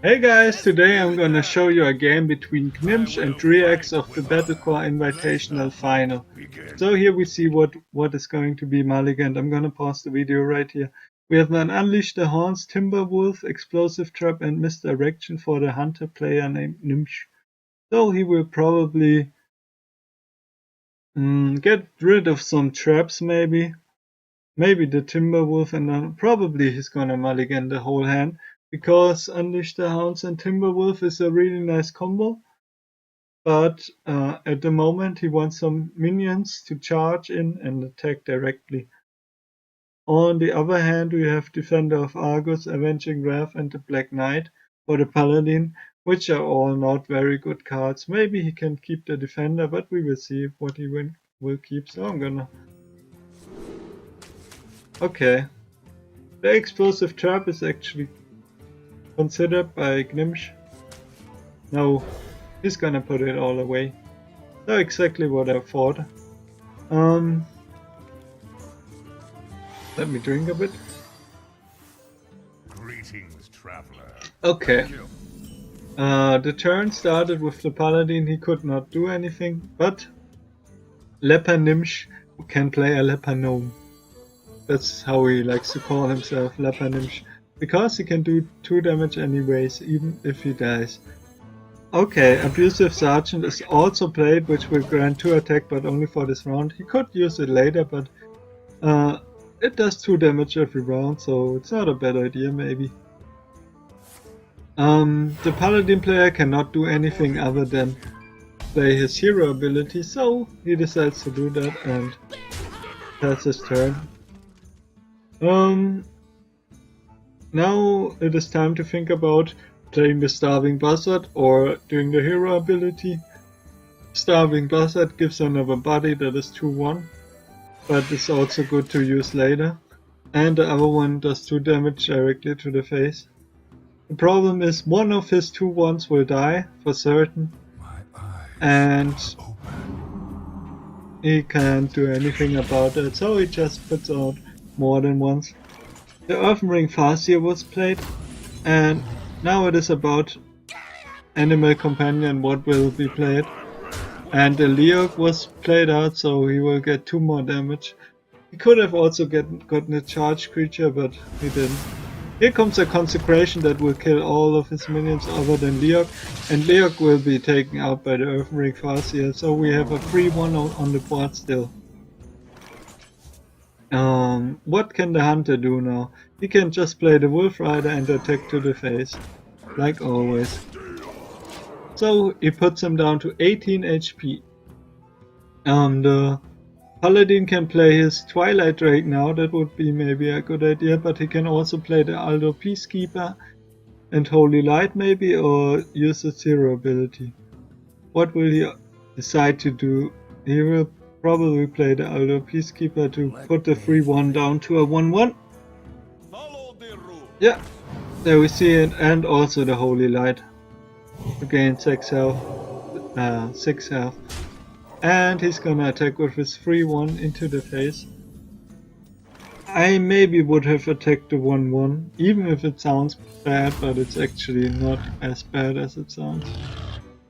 Hey guys, today I'm gonna show you a game between Gnimsh and DrEaX of the battlecore invitational final. So here we see what is going to be mulliganed. I'm gonna pause the video right here. We have an Unleash the Horns, Timberwolf, Explosive Trap and Misdirection for the hunter player named Gnimsh. So he will probably get rid of some traps maybe. Maybe the Timberwolf, and then probably he's gonna mulligan the whole hand, because Unleash the Hounds and Timberwolf is a really nice combo. But at the moment he wants some minions to charge in and attack directly. On the other hand, we have Defender of Argus, Avenging Wrath and the Black Knight for the Paladin, which are all not very good cards. Maybe he can keep the Defender, but we will see what he will keep. So I'm gonna... Okay. The Explosive Trap is actually considered by Gnimsh. No, he's gonna put it all away. Not exactly what I thought. Let me drink a bit. Greetings, traveler. Okay. The turn started with the Paladin, he could not do anything, but Leper Gnimsh can play a Leper Gnome. That's how he likes to call himself, Leper Gnimsh. Because he can do 2 damage anyways, even if he dies. Okay, Abusive Sergeant is also played, which will grant 2 attack, but only for this round. He could use it later, but it does 2 damage every round, so it's not a bad idea maybe. The Paladin player cannot do anything other than play his hero ability, so he decides to do that and that's his turn. Now it is time to think about playing the Starving Buzzard or doing the hero ability. Starving Buzzard gives another body that is 2-1, but it's also good to use later. And the other one does 2 damage directly to the face. The problem is one of his 2-1s will die for certain, and he can't do anything about it, so he just puts out more than once. The Earthenring Farseer was played, and now it is about Animal Companion what will be played. And the Leok was played out, so he will get 2 more damage. He could have also gotten a charged creature, but he didn't. Here comes a Consecration that will kill all of his minions other than Leok, and Leok will be taken out by the Earthenring Farseer, so we have a 3-1 on the board still. What can the hunter do now? He can just play the Wolf Rider and attack to the face, like always. So he puts him down to 18 HP. The Paladin can play his Twilight Drake now, that would be maybe a good idea, but he can also play the Aldo Peacekeeper and Holy Light maybe, or use his hero ability. What will he decide to do? He will probably play the Aldo Peacekeeper to put the 3-1 down to a 1-1. Yeah, there we see it, and also the Holy Light to gain 6 health. And he's gonna attack with his 3-1 into the face. I maybe would have attacked the 1-1, even if it sounds bad, but it's actually not as bad as it sounds.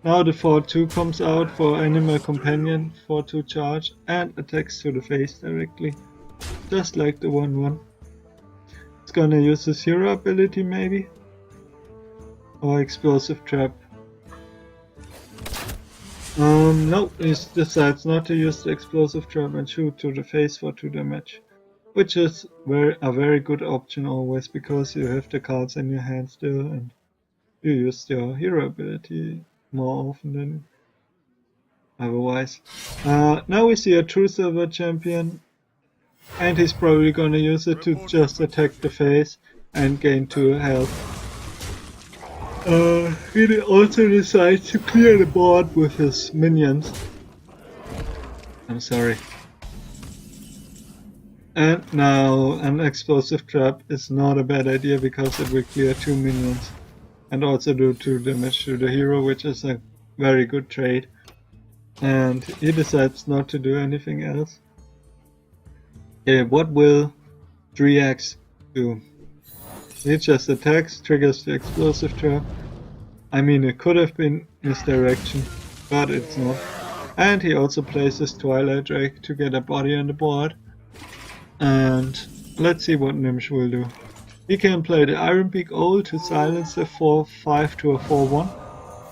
Now the 4-2 comes out for Animal Companion, 4-2 charge, and attacks to the face directly, just like the 1-1. It's gonna use his hero ability maybe, or Explosive Trap. No, he decides not to use the Explosive Trap and shoot to the face for 2 damage. Which is a very good option always, because you have the cards in your hand still and you use your hero ability more often than otherwise. Now we see a True Silver Champion, and he's probably gonna use it to just attack the face and gain 2 health. He also decides to clear the board with his minions. I'm sorry. And now an Explosive Trap is not a bad idea, because it will clear 2 minions and also do 2 damage to the hero, which is a very good trade. And he decides not to do anything else. Okay, what will DrEaX do? He just attacks, triggers the explosive trap. I mean, it could have been misdirection, but it's not. And he also places Twilight Drake to get a body on the board. And let's see what Gnimsh will do. He can play the Iron Beak Owl to silence the 4-5 to a 4-1.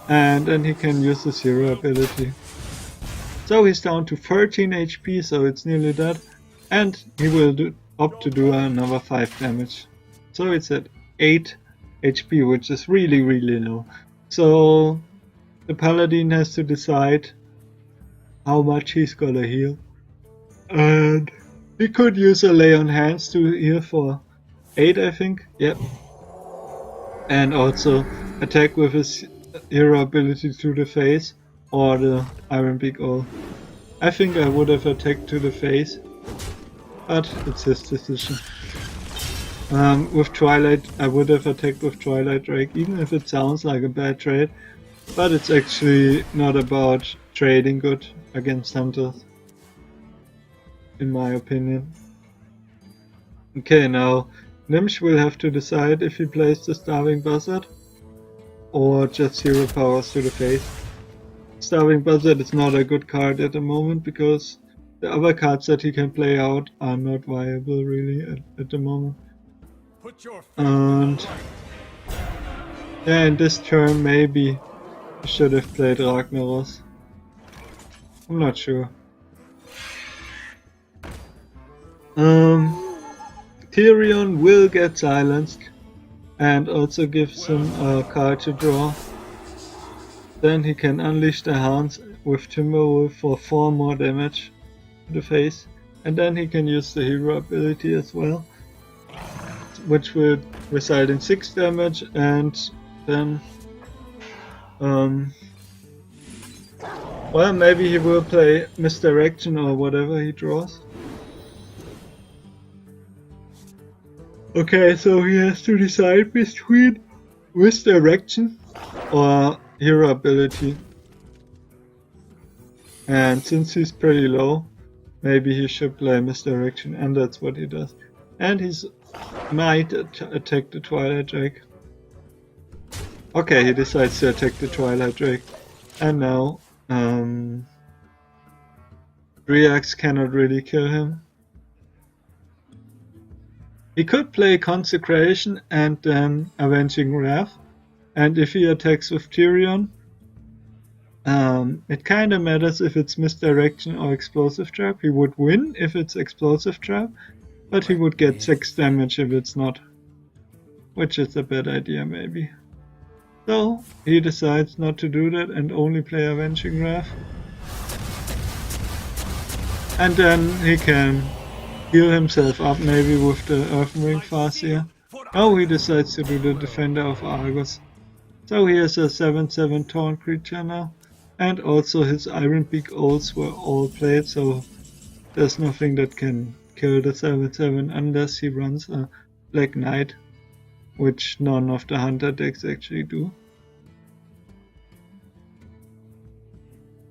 And then he can use the Zero ability. So he's down to 13 HP, so it's nearly dead. And he will opt to do another 5 damage. So it's at 8 HP, which is really, really low. So the Paladin has to decide how much he's gonna heal. And he could use a Lay on Hands to heal for 8, I think. Yep. And also attack with his hero ability to the face or the Iron Beak Owl. I think I would have attacked to the face, but it's his decision. With Twilight, I would have attacked with Twilight Drake, even if it sounds like a bad trade, but it's actually not about trading good against hunters, in my opinion. Okay, now Gnimsh will have to decide if he plays the Starving Buzzard or just Hero Powers to the face. Starving Buzzard is not a good card at the moment because the other cards that he can play out are not viable really at the moment. And yeah, in this turn maybe I should have played Ragnaros. I'm not sure. Tyrion will get silenced and also gives him a card to draw. Then he can unleash the hounds with Timberwolf for 4 more damage to the face. And then he can use the hero ability as well, which will result in 6 damage, and then well, maybe he will play Misdirection or whatever he draws. Okay, so he has to decide between Misdirection or hero ability. And since he's pretty low, maybe he should play Misdirection, and that's what he does. And he might attack the Twilight Drake. Okay, he decides to attack the Twilight Drake. And now DrEaX cannot really kill him. He could play Consecration and then Avenging Wrath. And if he attacks with Tyrion, it kinda matters if it's Misdirection or Explosive Trap. He would win if it's Explosive Trap, but he would get 6 damage if it's not. Which is a bad idea maybe. So he decides not to do that and only play Avenging Wrath. And then he can heal himself up maybe with the Earthring Farseer. Oh, he decides to do the Defender of Argos. So he has a 7/7 taunt creature now. And also his Iron Beak Owls were all played, so there's nothing that can kill the 7/7 unless he runs a Black Knight, which none of the Hunter decks actually do.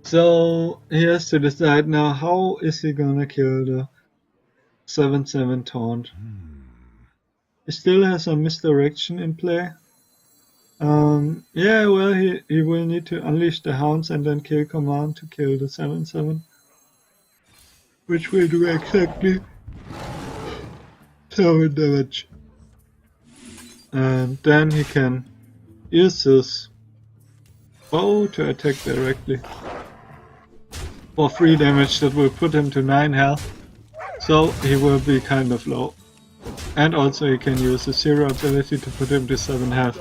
So he has to decide now how is he gonna kill the 7/7 taunt. He still has a Misdirection in play. Yeah, well, he will need to unleash the hounds and then kill command to kill the 7/7. Which will do exactly 7 damage. And then he can use his bow to attack directly. For 3 damage that will put him to 9 health. So he will be kind of low. And also he can use his hero ability to put him to 7 health.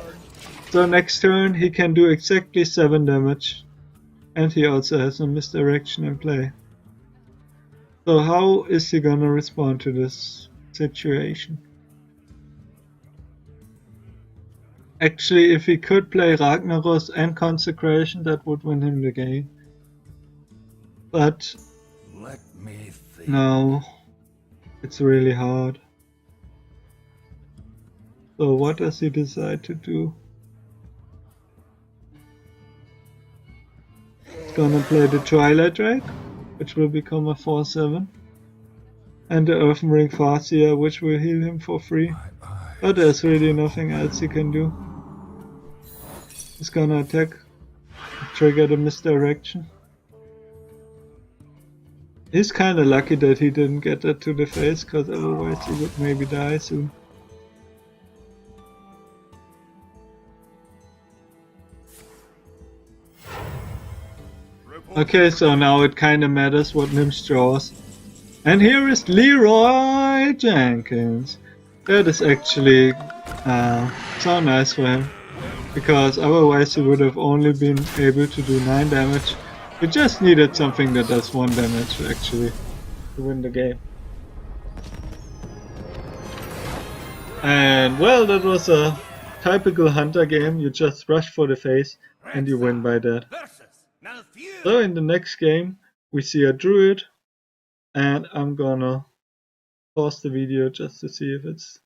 So next turn he can do exactly 7 damage. And he also has a Misdirection in play. So how is he gonna respond to this situation? Actually, if he could play Ragnaros and Consecration, that would win him the game. But let me think. No, it's really hard. So what does he decide to do? He's gonna play the Twilight Drake, which will become a 4/7. And the Earthring Farseer, which will heal him for free. My eyes But there's really nothing else he can do. He's gonna attack, trigger the misdirection. He's kinda lucky that he didn't get that to the face, cause otherwise he would maybe die soon. Okay, so now it kinda matters what Gnimsh draws. And here is Leroy Jenkins. That is actually so nice for him, because otherwise he would have only been able to do 9 damage. We just needed something that does 1 damage actually to win the game. And well, that was a typical hunter game. You just rush for the face and you win by that. So in the next game we see a druid, and I'm gonna pause the video just to see if it's